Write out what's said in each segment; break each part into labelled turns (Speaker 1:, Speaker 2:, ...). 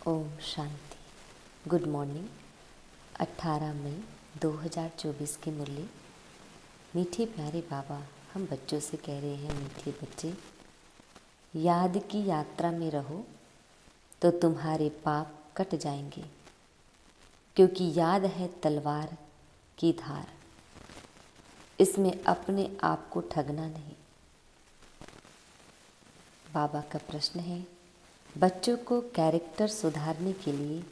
Speaker 1: Om Shanti. Good morning. 18 मई 2024 की मुरली। मीठे प्यारे बाबा, हम बच्चों से कह रहे हैं, मीठे बच्चे, याद की यात्रा में रहो तो तुम्हारे पाप कट जाएंगे, क्योंकि याद है तलवार की धार। इसमें अपने आप को ठगना नहीं। बाबा का प्रश्न है, बच्चों को कैरेक्टर सुधारने के लिए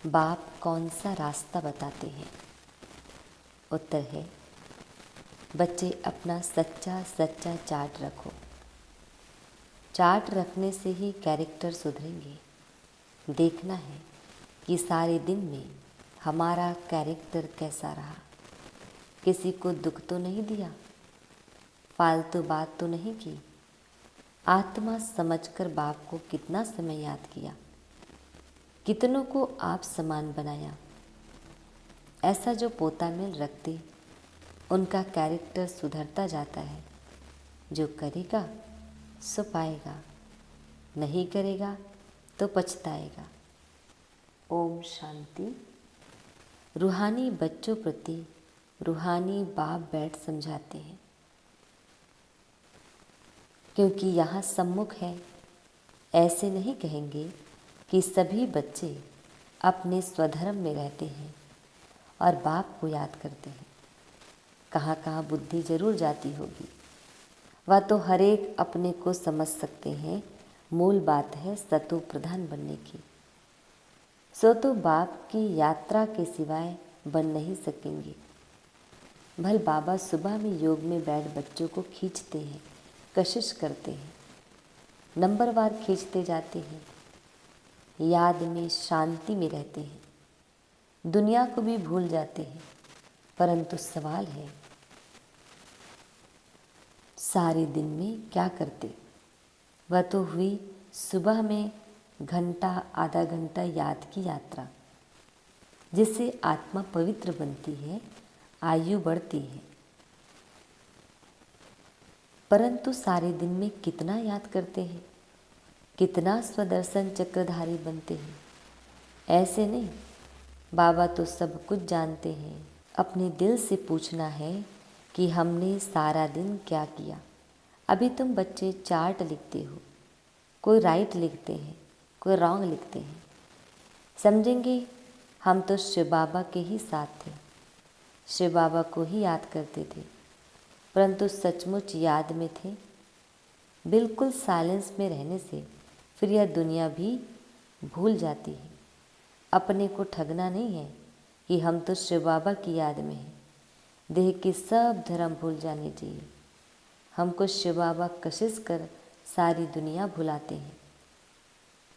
Speaker 1: बाप कौन सा रास्ता बताते हैं? उत्तर है, बच्चे अपना सच्चा सच्चा चार्ट रखो। चार्ट रखने से ही कैरेक्टर सुधरेंगे। देखना है कि सारे दिन में हमारा कैरेक्टर कैसा रहा। किसी को दुख तो नहीं दिया, फालतू बात तो नहीं की, आत्मा समझकर बाप को कितना समय याद किया, कितनों को आप समान बनाया। ऐसा जो पोता मेल रखते, उनका कैरेक्टर सुधरता जाता है। जो करेगा सो पाएगा, नहीं करेगा तो पछताएगा। ओम शांति। रूहानी बच्चों प्रति रूहानी बाप बैठ समझाते हैं, क्योंकि यहाँ सम्मुख है। ऐसे नहीं कहेंगे कि सभी बच्चे अपने स्वधर्म में रहते हैं और बाप को याद करते हैं। कहाँ कहाँ बुद्धि जरूर जाती होगी, वह तो हर एक अपने को समझ सकते हैं। मूल बात है सतो प्रधान बनने की। सो तो बाप की यात्रा के सिवाय बन नहीं सकेंगे। भल बाबा सुबह में योग में बैठ बच्चों को खींचते हैं, कशिश करते हैं, नंबरवार खींचते जाते हैं। याद में शांति में रहते हैं, दुनिया को भी भूल जाते हैं। परंतु सवाल है, सारे दिन में क्या करते? वह तो हुई सुबह में घंटा आधा घंटा याद की यात्रा, जिससे आत्मा पवित्र बनती है, आयु बढ़ती है। परंतु सारे दिन में कितना याद करते हैं, कितना स्वदर्शन चक्रधारी बनते हैं? ऐसे नहीं, बाबा तो सब कुछ जानते हैं। अपने दिल से पूछना है कि हमने सारा दिन क्या किया। अभी तुम बच्चे चार्ट लिखते हो, कोई राइट लिखते हैं, कोई रॉन्ग लिखते हैं। समझेंगे हम तो शिव बाबा के ही साथ थे, शिव बाबा को ही याद करते थे, परंतु सचमुच याद में थे। बिल्कुल साइलेंस में रहने से फिर यह दुनिया भी भूल जाती है। अपने को ठगना नहीं है कि हम तो शिव बाबा की याद में हैं। देह के सब धर्म भूल जाने चाहिए। हमको शिव बाबा कशिश कर सारी दुनिया भुलाते हैं।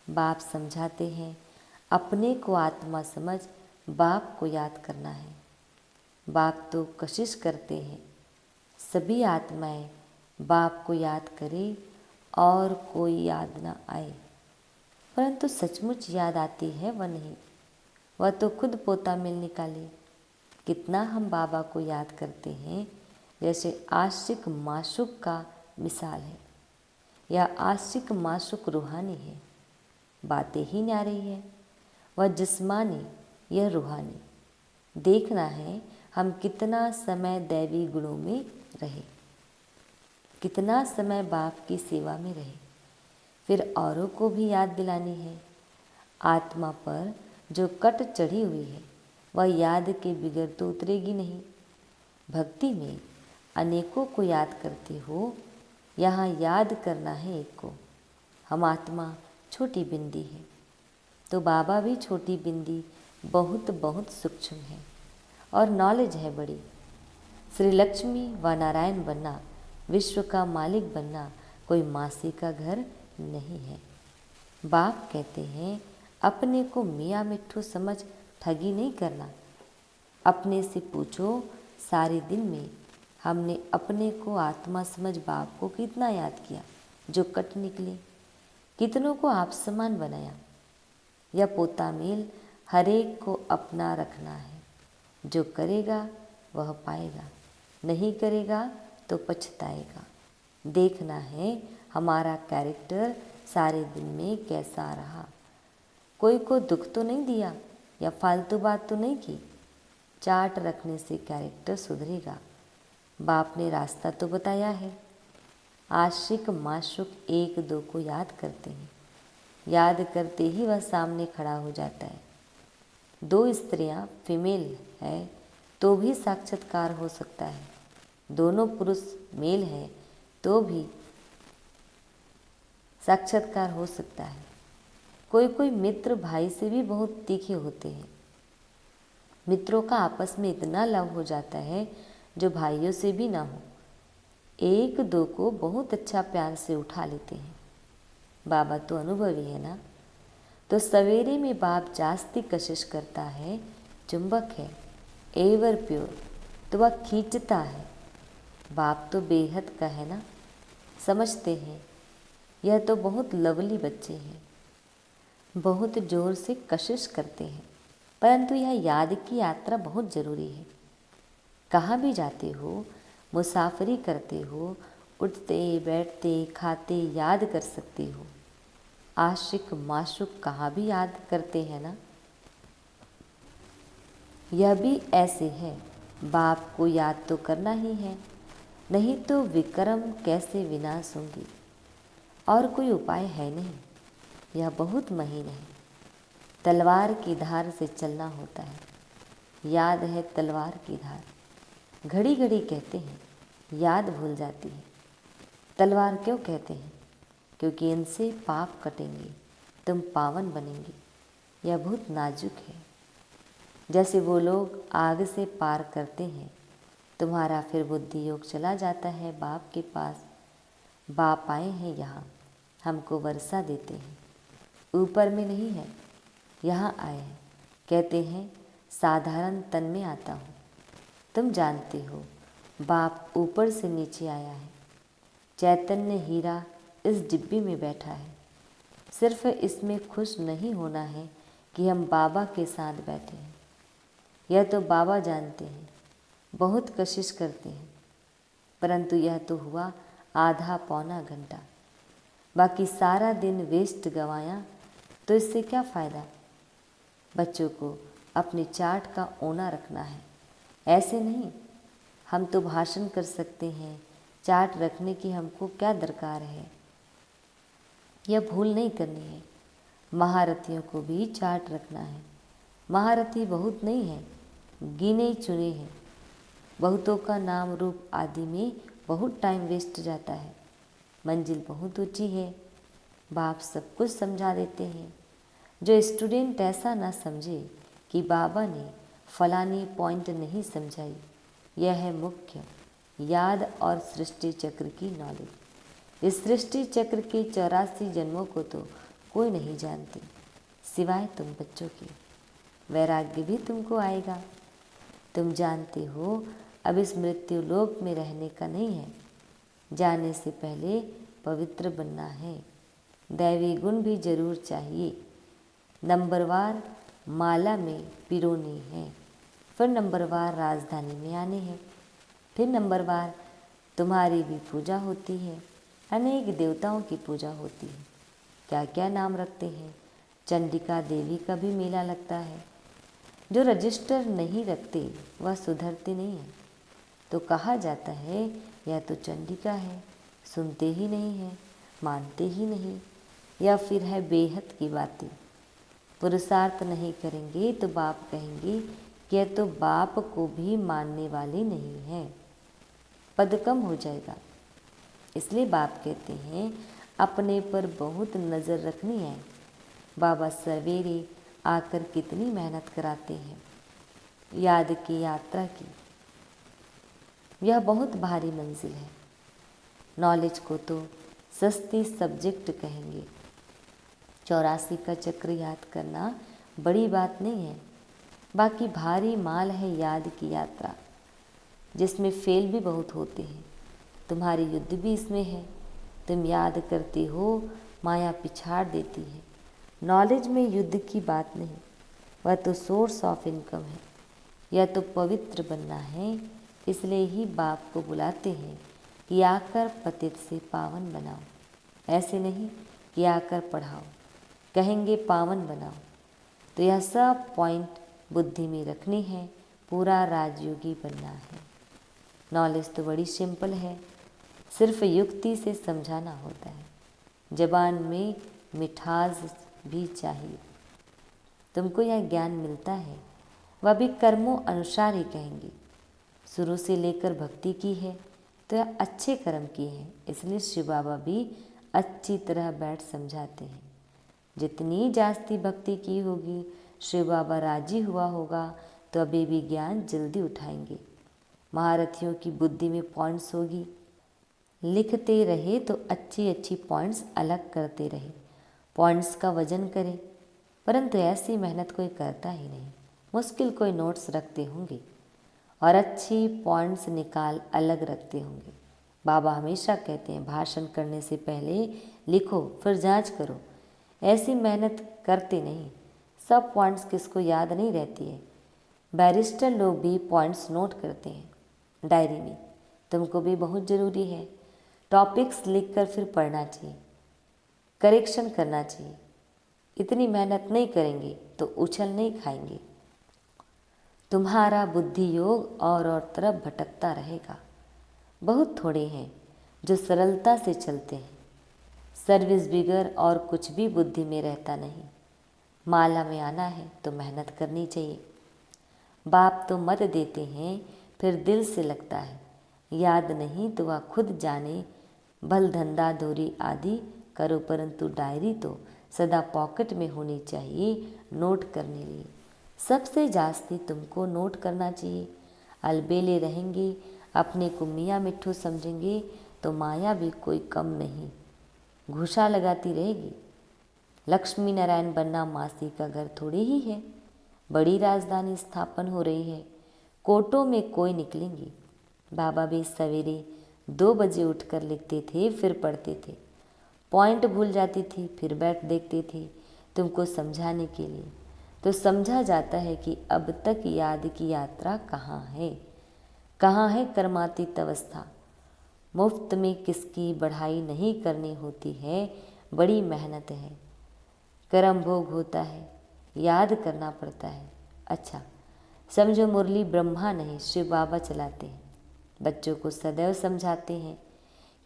Speaker 1: बाप समझाते हैं, अपने को आत्मा समझ बाप को याद करना है। बाप तो कशिश करते हैं सभी आत्माएं बाप को याद करें और कोई याद ना आए। परंतु सचमुच याद आती है वह नहीं। वह तो खुद पोता मेल निकाले। कितना हम बाबा को याद करते हैं, जैसे आशिक माशुक का मिसाल है। यह आशिक माशुक रूहानी है, बातें ही न्यारी है। वह जिस्मानी, यह रूहानी। देखना है हम कितना समय दैवी गुणों में रहे, कितना समय बाप की सेवा में रहे। फिर औरों को भी याद दिलानी है। आत्मा पर जो कट चढ़ी हुई है, वह याद के बिगड़ तो उतरेगी नहीं। भक्ति में अनेकों को याद करते हो, यहाँ याद करना है एक को। हम आत्मा छोटी बिंदी है, तो बाबा भी छोटी बिंदी बहुत बहुत सूक्ष्म है और नॉलेज है बड़ी। श्री लक्ष्मी व नारायण बनना, विश्व का मालिक बनना कोई मासी का घर नहीं है। बाप कहते हैं, अपने को मियाँ मिट्ठू समझ ठगी नहीं करना। अपने से पूछो, सारे दिन में हमने अपने को आत्मा समझ बाप को कितना याद किया जो कट निकले? कितनों को आप समान बनाया? यह पोता मेल हर एक को अपना रखना है। जो करेगा वह पाएगा, नहीं करेगा तो पछताएगा। देखना है हमारा कैरेक्टर सारे दिन में कैसा रहा। कोई को दुख तो नहीं दिया या फालतू बात तो नहीं की। चार्ट रखने से कैरेक्टर सुधरेगा। बाप ने रास्ता तो बताया है। आशिक माशुक एक दो को याद करते हैं, याद करते ही वह सामने खड़ा हो जाता है। दो स्त्रियां फीमेल है तो भी साक्षात्कार हो सकता है, दोनों पुरुष मेल है तो भी साक्षात्कार हो सकता है। कोई कोई मित्र भाई से भी बहुत तीखे होते हैं। मित्रों का आपस में इतना लव हो जाता है जो भाइयों से भी ना हो। एक दो को बहुत अच्छा प्यार से उठा लेते हैं। बाबा तो अनुभवी है ना, तो सवेरे में बाप जास्ती कशिश करता है। चुंबक है एवर प्योर, तो वह खींचता है। बाप तो बेहद का है ना, समझते हैं यह तो बहुत लवली बच्चे हैं, बहुत जोर से कशिश करते हैं। परंतु यह याद की यात्रा बहुत ज़रूरी है। कहाँ भी जाते हो, मुसाफरी करते हो, उठते बैठते खाते याद कर सकते हो। आशिक माशुक कहाँ भी याद करते हैं ना। यह भी ऐसे है, बाप को याद तो करना ही है, नहीं तो विक्रम कैसे विनाश होंगी। और कोई उपाय है नहीं, यह बहुत महीन है। तलवार की धार से चलना होता है। याद है तलवार की धार। घड़ी घड़ी कहते हैं, याद भूल जाती है। तलवार क्यों कहते हैं? क्योंकि इनसे पाप कटेंगे, तुम पावन बनेंगे। यह बहुत नाजुक है। जैसे वो लोग आग से पार करते हैं, तुम्हारा फिर बुद्धि योग चला जाता है बाप के पास। बाप आए हैं यहाँ, हमको वर्षा देते हैं, ऊपर में नहीं है, यहाँ आए हैं। कहते हैं साधारण तन में आता हूँ। तुम जानते हो बाप ऊपर से नीचे आया है। चैतन्य हीरा इस डिब्बी में बैठा है। सिर्फ इसमें खुश नहीं होना है कि हम बाबा के साथ बैठे हैं। यह तो बाबा जानते हैं, बहुत कोशिश करते हैं, परंतु यह तो हुआ आधा पौना घंटा। बाकी सारा दिन वेस्ट गंवाया तो इससे क्या फ़ायदा। बच्चों को अपने चार्ट का ओना रखना है, ऐसे नहीं। हम तो भाषण कर सकते हैं, चार्ट रखने की हमको क्या दरकार है। यह भूल नहीं करनी है। महारथियों को भी चार्ट रखना है। महारथी बहुत नहीं है, गिने चुने हैं। बहुतों का नाम रूप आदि में बहुत टाइम वेस्ट जाता है। मंजिल बहुत ऊंची है, बाप सब कुछ समझा देते हैं। जो स्टूडेंट ऐसा ना समझे कि बाबा ने फलानी पॉइंट नहीं समझाई, यह है मुख्य याद और सृष्टि चक्र की नॉलेज। इस सृष्टि चक्र के 84 जन्मों को तो कोई नहीं जानते सिवाय तुम बच्चों के। वैराग्य भी तुमको आएगा। तुम जानते हो अब इस मृत्यु लोक में रहने का नहीं है। जाने से पहले पवित्र बनना है। दैवी गुण भी जरूर चाहिए। नंबरवार माला में पिरोनी है, फिर नंबरवार राजधानी में आने हैं, फिर नंबरवार तुम्हारी भी पूजा होती है। अनेक देवताओं की पूजा होती है। क्या क्या नाम रखते हैं। चंडिका देवी का भी मेला लगता है। जो रजिस्टर नहीं रखते वह सुधरते नहीं है। तो कहा जाता है यह तो चंडिका है, सुनते ही नहीं है, मानते ही नहीं। या फिर है बेहद की बातें। पुरुषार्थ नहीं करेंगे तो बाप कहेंगे कि यह तो बाप को भी मानने वाले नहीं है, पद कम हो जाएगा। इसलिए बाप कहते हैं अपने पर बहुत नज़र रखनी है। बाबा सवेरे आकर कितनी मेहनत कराते हैं याद की यात्रा की। यह बहुत भारी मंजिल है। नॉलेज को तो सस्ती सब्जेक्ट कहेंगे। 84 का चक्र याद करना बड़ी बात नहीं है। बाकी भारी माल है याद की यात्रा, जिसमें फेल भी बहुत होते हैं। तुम्हारी युद्ध भी इसमें है। तुम याद करते हो, माया पिछाड़ देती है। नॉलेज में युद्ध की बात नहीं, वह तो सोर्स ऑफ इनकम है। यह तो पवित्र बनना है। इसलिए ही बाप को बुलाते हैं कि आकर पतित से पावन बनाओ। ऐसे नहीं कि आकर पढ़ाओ, कहेंगे पावन बनाओ। तो यह सब पॉइंट बुद्धि में रखनी है, पूरा राजयोगी बनना है। नॉलेज तो बड़ी सिंपल है, सिर्फ युक्ति से समझाना होता है। ज़बान में मिठास भी चाहिए। तुमको यह ज्ञान मिलता है, वह भी कर्मों अनुसार ही कहेंगे। शुरू से लेकर भक्ति की है तो यह अच्छे कर्म की है, इसलिए शिव बाबा भी अच्छी तरह बैठ समझाते हैं। जितनी जास्ती भक्ति की होगी, शिव बाबा राजी हुआ होगा तो अभी भी ज्ञान जल्दी उठाएंगे। महारथियों की बुद्धि में पॉइंट्स होगी, लिखते रहे तो अच्छी अच्छी पॉइंट्स अलग करते रहे, पॉइंट्स का वजन करें। परंतु ऐसी मेहनत कोई करता ही नहीं। मुश्किल कोई नोट्स रखते होंगे और अच्छी पॉइंट्स निकाल अलग रखते होंगे। बाबा हमेशा कहते हैं भाषण करने से पहले लिखो फिर जांच करो। ऐसी मेहनत करते नहीं, सब पॉइंट्स किसको याद नहीं रहती है। बैरिस्टर लोग भी पॉइंट्स नोट करते हैं डायरी में, तुमको भी बहुत ज़रूरी है। टॉपिक्स लिखकर फिर पढ़ना चाहिए, करेक्शन करना चाहिए। इतनी मेहनत नहीं करेंगे तो उछल नहीं खाएंगे। तुम्हारा बुद्धि योग और तरफ भटकता रहेगा। बहुत थोड़े हैं जो सरलता से चलते हैं। सर्विस बिगर और कुछ भी बुद्धि में रहता नहीं। माला में आना है तो मेहनत करनी चाहिए। बाप तो मत देते हैं, फिर दिल से लगता है। याद नहीं तो वह खुद जाने। भल धंधा धोरी आदि करो, परंतु डायरी तो सदा पॉकेट में होनी चाहिए नोट करने लिए। सबसे जास्ती तुमको नोट करना चाहिए। अलबेले रहेंगे, अपने को मियाँ मिट्ठू समझेंगे तो माया भी कोई कम नहीं, घुसा लगाती रहेगी। लक्ष्मी नारायण बनना मासी का घर थोड़ी ही है। बड़ी राजधानी स्थापन हो रही है, कोटों में कोई निकलेंगी। बाबा भी सवेरे 2 बजे उठकर लिखते थे, फिर पढ़ते थे। पॉइंट भूल जाती थी, फिर बैठ देखते थे तुमको समझाने के लिए। तो समझा जाता है कि अब तक याद की यात्रा कहाँ है कर्मातीत अवस्था। मुफ्त में किसकी बढ़ाई नहीं करनी होती है, बड़ी मेहनत है। कर्म भोग होता है, याद करना पड़ता है। अच्छा समझो मुरली ब्रह्मा नहीं शिव बाबा चलाते हैं। बच्चों को सदैव समझाते हैं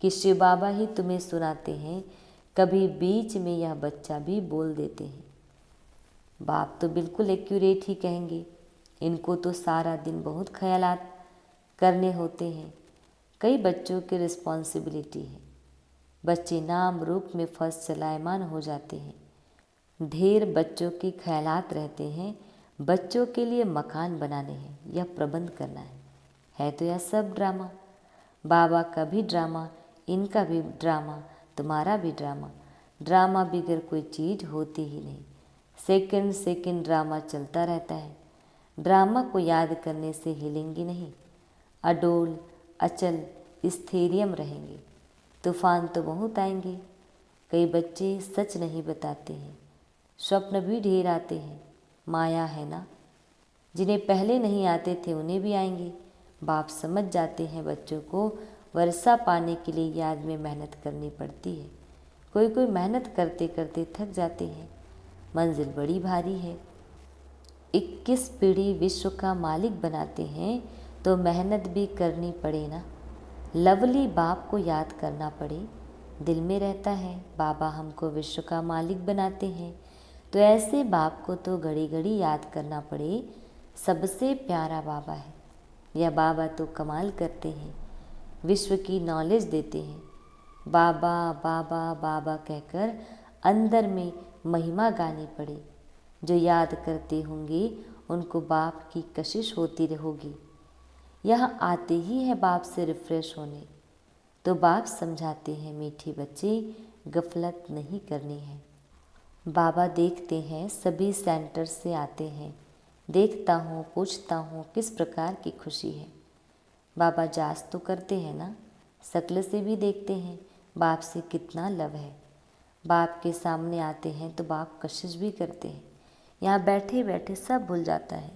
Speaker 1: कि शिव बाबा ही तुम्हें सुनाते हैं। कभी बीच में यह बच्चा भी बोल देते हैं। बाप तो बिल्कुल एक्यूरेट ही कहेंगे। इनको तो सारा दिन बहुत ख्यालात करने होते हैं। कई बच्चों की रिस्पॉन्सिबिलिटी है। बच्चे नाम रूप में फर्स्ट चलायमान हो जाते हैं। ढेर बच्चों के ख्यालात रहते हैं। बच्चों के लिए मकान बनाने हैं, यह प्रबंध करना है तो यह सब ड्रामा। बाबा का भी ड्रामा, इनका भी ड्रामा, तुम्हारा भी ड्रामा। ड्रामा बिगर कोई चीज़ होती ही नहीं। सेकंड सेकंड ड्रामा चलता रहता है। ड्रामा को याद करने से हिलेंगी नहीं, अडोल अचल स्थैर्यम रहेंगे। तूफान तो बहुत आएंगे। कई बच्चे सच नहीं बताते हैं, स्वप्न भी ढेर आते हैं। माया है ना, जिन्हें पहले नहीं आते थे उन्हें भी आएंगे। बाप समझ जाते हैं बच्चों को वर्षा पाने के लिए याद में मेहनत करनी पड़ती है। कोई कोई मेहनत करते करते थक जाते हैं। मंजिल बड़ी भारी है। 21 पीढ़ी विश्व का मालिक बनाते हैं तो मेहनत भी करनी पड़े ना। लवली बाप को याद करना पड़े, दिल में रहता है। बाबा हमको विश्व का मालिक बनाते हैं तो ऐसे बाप को तो घड़ी घड़ी याद करना पड़े। सबसे प्यारा बाबा है। यह बाबा तो कमाल करते हैं, विश्व की नॉलेज देते हैं। बाबा बाबा बाबा कहकर अंदर में महिमा गानी पड़े। जो याद करते होंगे उनको बाप की कशिश होती रहोगी। यहाँ आते ही है बाप से रिफ्रेश होने, तो बाप समझाते हैं मीठी बच्ची गफलत नहीं करनी है। बाबा देखते हैं सभी सेंटर से आते हैं। देखता हूँ, पूछता हूँ किस प्रकार की खुशी है। बाबा जांच तो करते हैं ना, शक्ल से भी देखते हैं बाप से कितना लव है। बाप के सामने आते हैं तो बाप कशिश भी करते हैं। यहाँ बैठे बैठे सब भूल जाता है।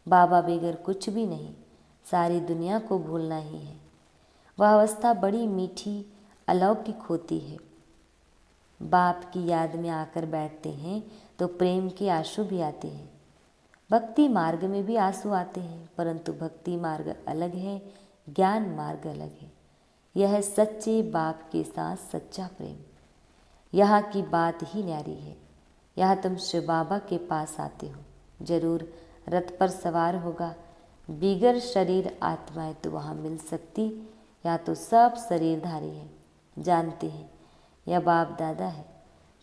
Speaker 1: बाबा बगैर कुछ भी नहीं, सारी दुनिया को भूलना ही है। वह अवस्था बड़ी मीठी अलौकिक होती है। बाप की याद में आकर बैठते हैं तो प्रेम के आंसू भी आते हैं। भक्ति मार्ग में भी आंसू आते हैं, परंतु भक्ति मार्ग अलग है, ज्ञान मार्ग अलग है। यह है सच्चे बाप के साथ सच्चा प्रेम। यहाँ की बात ही न्यारी है। यहाँ तुम शिव बाबा के पास आते हो, जरूर रथ पर सवार होगा। बिगर शरीर आत्माएं तो वहाँ मिल सकती, या तो सब शरीरधारी हैं। जानते हैं यह बाप दादा है,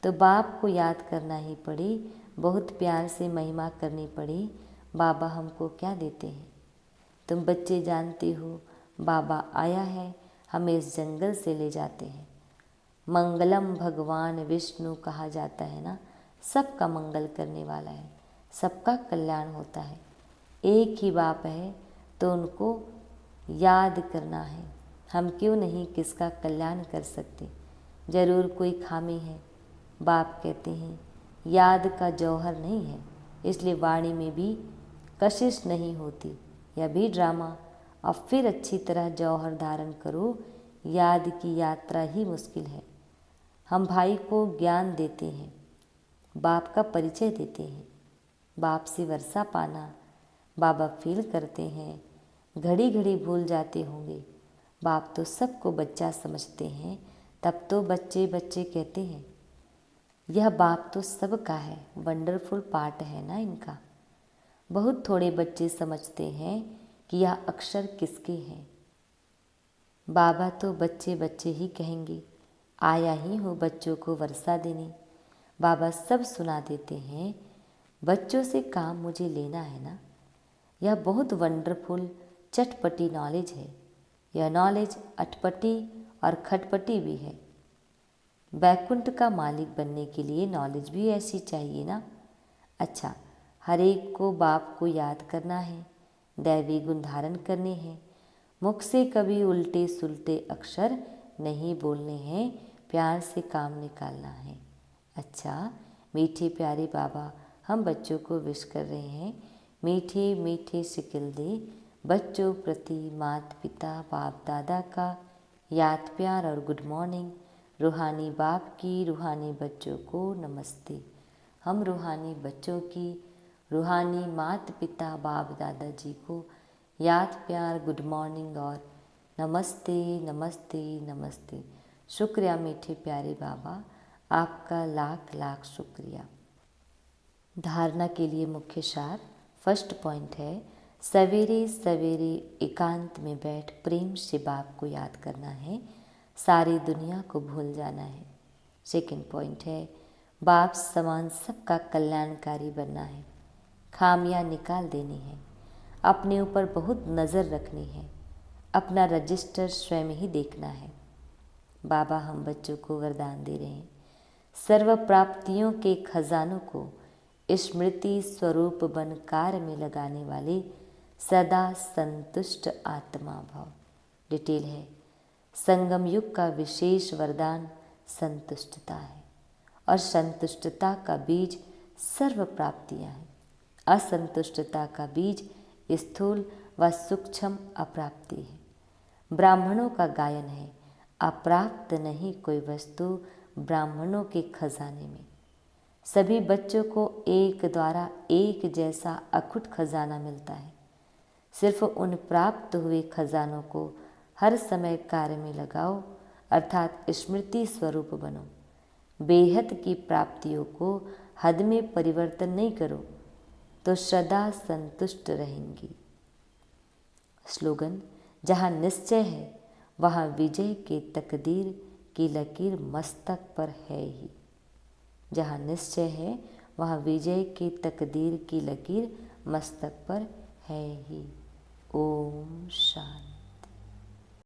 Speaker 1: तो बाप को याद करना ही पड़ी, बहुत प्यार से महिमा करनी पड़ी। बाबा हमको क्या देते हैं? तुम बच्चे जानते हो, बाबा आया है, हमें इस जंगल से ले जाते हैं। मंगलम भगवान विष्णु कहा जाता है ना, सबका मंगल करने वाला है, सबका कल्याण होता है। एक ही बाप है तो उनको याद करना है। हम क्यों नहीं किसका कल्याण कर सकते? जरूर कोई खामी है। बाप कहते हैं याद का जौहर नहीं है, इसलिए वाणी में भी कशिश नहीं होती। यह भी ड्रामा। अब फिर अच्छी तरह जौहर धारण करो। याद की यात्रा ही मुश्किल है। हम भाई को ज्ञान देते हैं, बाप का परिचय देते हैं। बाप से वर्षा पाना बाबा फील करते हैं। घड़ी घड़ी भूल जाते होंगे। बाप तो सबको बच्चा समझते हैं, तब तो बच्चे बच्चे कहते हैं। यह बाप तो सबका है, वंडरफुल पार्ट है ना इनका। बहुत थोड़े बच्चे समझते हैं कि यह अक्षर किसके हैं। बाबा तो बच्चे बच्चे ही कहेंगे, आया ही हो बच्चों को वर्षा देने। बाबा सब सुना देते हैं, बच्चों से काम मुझे लेना है ना। यह बहुत वंडरफुल चटपटी नॉलेज है। यह नॉलेज अटपटी और खटपटी भी है। बैकुंठ का मालिक बनने के लिए नॉलेज भी ऐसी चाहिए ना। अच्छा, हर एक को बाप को याद करना है, दैवी गुण धारण करने हैं। मुख से कभी उल्टे सुलटे अक्षर नहीं बोलने हैं, प्यार से काम निकालना है। अच्छा, मीठे प्यारे बाबा हम बच्चों को विश कर रहे हैं। मीठे मीठे शिकिल दे बच्चों प्रति माता पिता बाप दादा का याद प्यार और गुड मॉर्निंग। रूहानी बाप की रूहानी बच्चों को नमस्ते। हम रूहानी बच्चों की रूहानी माता पिता बाप दादा जी को याद प्यार गुड मॉर्निंग और नमस्ते नमस्ते नमस्ते। शुक्रिया मीठे प्यारे बाबा, आपका लाख लाख शुक्रिया। धारणा के लिए मुख्य सार। फर्स्ट पॉइंट है, सवेरे सवेरे एकांत में बैठ प्रेम से बाप को याद करना है, सारी दुनिया को भूल जाना है। सेकंड पॉइंट है, बाप समान सबका कल्याणकारी बनना है, खामियां निकाल देनी है, अपने ऊपर बहुत नज़र रखनी है, अपना रजिस्टर स्वयं ही देखना है। बाबा हम बच्चों को वरदान दे रहे हैं, सर्व प्राप्तियों के खजानों को स्मृति स्वरूप बन कार्य में लगाने वाले सदा संतुष्ट आत्मा भाव। डिटेल है, संगम युग का विशेष वरदान संतुष्टता है, और संतुष्टता का बीज सर्व प्राप्तियाँ हैं। असंतुष्टता का बीज स्थूल व सूक्ष्म अप्राप्ति है। ब्राह्मणों का गायन है, अप्राप्त नहीं कोई वस्तु ब्राह्मणों के खजाने में। सभी बच्चों को एक द्वारा एक जैसा अखुट खजाना मिलता है। सिर्फ उन प्राप्त हुए खजानों को हर समय कार्य में लगाओ, अर्थात स्मृति स्वरूप बनो। बेहद की प्राप्तियों को हद में परिवर्तन नहीं करो तो सदा संतुष्ट रहेंगी। स्लोगन, जहाँ निश्चय है वहाँ विजय के तकदीर की लकीर मस्तक पर है ही। जहाँ निश्चय है वहाँ विजय की तकदीर की लकीर मस्तक पर है ही। ओम शांति।